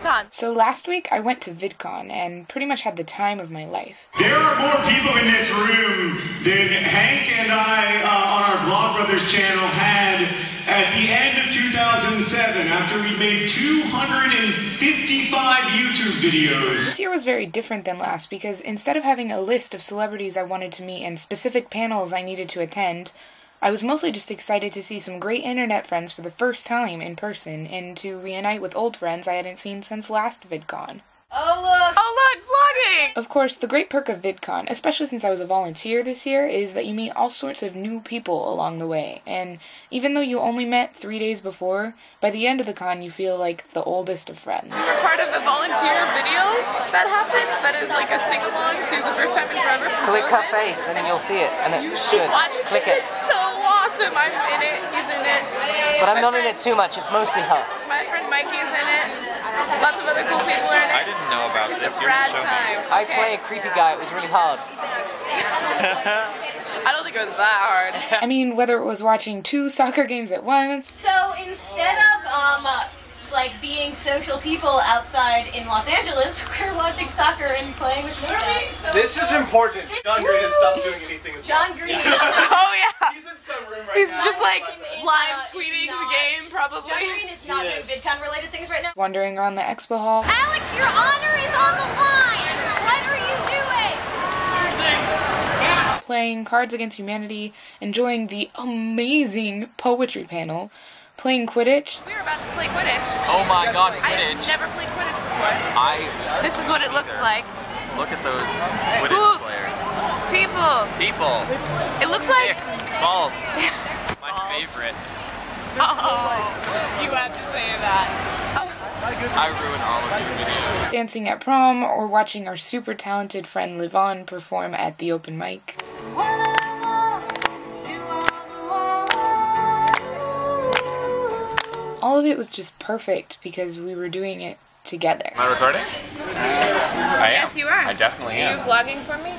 VidCon? So last week I went to VidCon and pretty much had the time of my life. There are more people in this room than Hank and I on our Vlogbrothers channel had at the end of 2007 after we made 255 YouTube videos. This year was very different than last because instead of having a list of celebrities I wanted to meet and specific panels I needed to attend, I was mostly just excited to see some great internet friends for the first time in person and to reunite with old friends I hadn't seen since last VidCon. Oh look! Oh look! Vlogging! Of course, the great perk of VidCon, especially since I was a volunteer this year, is that you meet all sorts of new people along the way, and even though you only met 3 days before, by the end of the con you feel like the oldest of friends. You're part of a volunteer video that happened that is like a sing-along to the first time in forever. Click her face and then you'll see it, and it should. Click it. It's so awesome! I'm in it, he's in it. But I'm not in it too much, it's mostly her. My friend Mikey's in it. Lots of other cool people are in it. I didn't know about this. It's a rad time. I play a creepy guy, it was really hard. I don't think it was that hard. I mean, whether it was watching 2 soccer games at once. So instead of like being social people outside in Los Angeles, we're watching soccer and playing with kids. This is important. John Green has stopped doing anything. John Green. Oh yeah. He's in some room right He's now. just like live tweeting the game, probably. John Green is not doing VidCon related things right now. Wandering around the expo hall. Alex, your honor is on the line. What are you doing? Playing Cards Against Humanity, enjoying the amazing poetry panel, playing Quidditch. We were about to play Quidditch. Oh my god, I've Quidditch. never played Quidditch before. This is what it looks like. Look at those Quidditch Hoops. players. People. People. It looks like... Sticks. Balls. My favorite. Oh, you had to say that. I ruined all of your videos. Dancing at prom, or watching our super talented friend Livon perform at the open mic. All of it was just perfect because we were doing it together. Am I recording? I am. Yes, you are. I definitely am. Are you vlogging for me?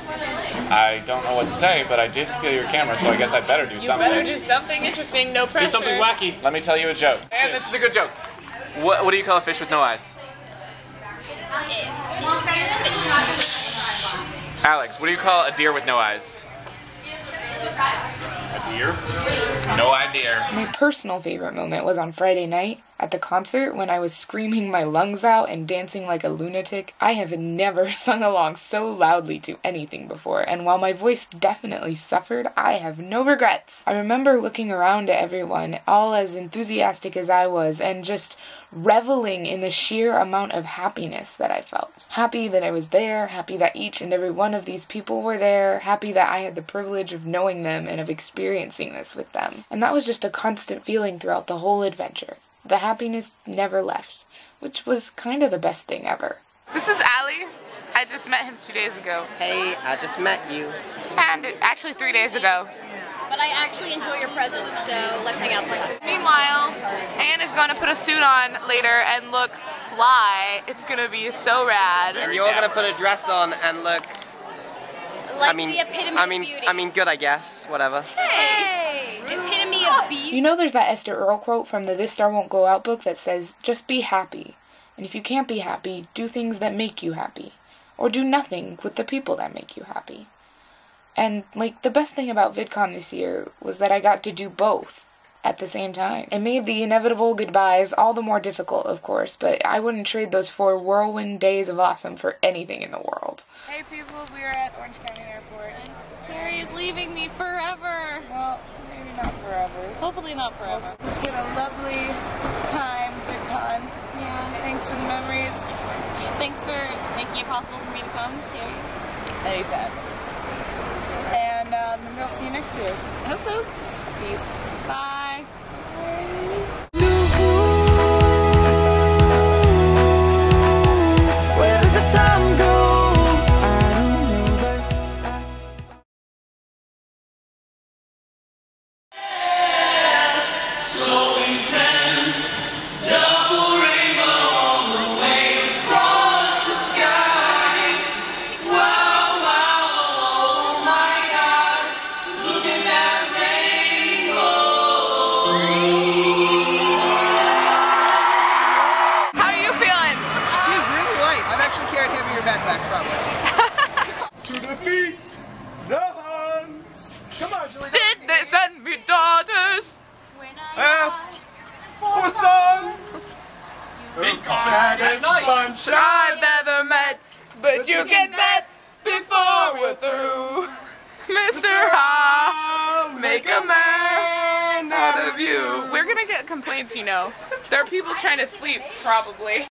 I don't know what to say, but I did steal your camera, so I guess I better do something. You better do something interesting, no pressure. Do something wacky. Let me tell you a joke. And this is a good joke. What do you call a fish with no eyes? Alex, what do you call a deer with no eyes? A deer? No idea. My personal favorite moment was on Friday night at the concert when I was screaming my lungs out and dancing like a lunatic. I have never sung along so loudly to anything before, and while my voice definitely suffered, I have no regrets. I remember looking around at everyone, all as enthusiastic as I was, and just reveling in the sheer amount of happiness that I felt. Happy that I was there, happy that each and every one of these people were there, happy that I had the privilege of knowing them and of experiencing this with them. And that was just a constant feeling throughout the whole adventure. The happiness never left, which was kind of the best thing ever. This is Ali. I just met him 2 days ago. Hey, I just met you. And actually 3 days ago. But I actually enjoy your presence, so let's hang out sometime. Meanwhile, Anne is going to put a suit on later and look fly. It's going to be so rad. And you're gonna put a dress on and look... Like the epitome of beauty. I mean good, I guess. Whatever. Hey! Epitome of beauty. You know there's that Esther Earl quote from the This Star Won't Go Out book that says, just be happy. And if you can't be happy, do things that make you happy. Or do nothing with the people that make you happy. And, like, the best thing about VidCon this year was that I got to do both at the same time. It made the inevitable goodbyes all the more difficult, of course, but I wouldn't trade those 4 whirlwind days of awesome for anything in the world. Hey people, we are at Orange County Airport. And Carey is leaving me forever. Well, maybe not forever. Hopefully not forever. It's been a lovely time, VidCon. Yeah, thanks for the memories. Thanks for making it possible for me to come, Carey. Anytime. And maybe I'll see you next year. I hope so. Peace. Bye. Where does the time go? Wow, wow, oh my God, look at that rainbow. backpacks, probably. To defeat the Huns. Come on, Julie. Did they send me daughters? Asked for sons. The fattest bunch I've ever met, but you get met before we're through. Mr. I'll make a man out of you. We're gonna get complaints, you know. There are people trying to sleep, probably.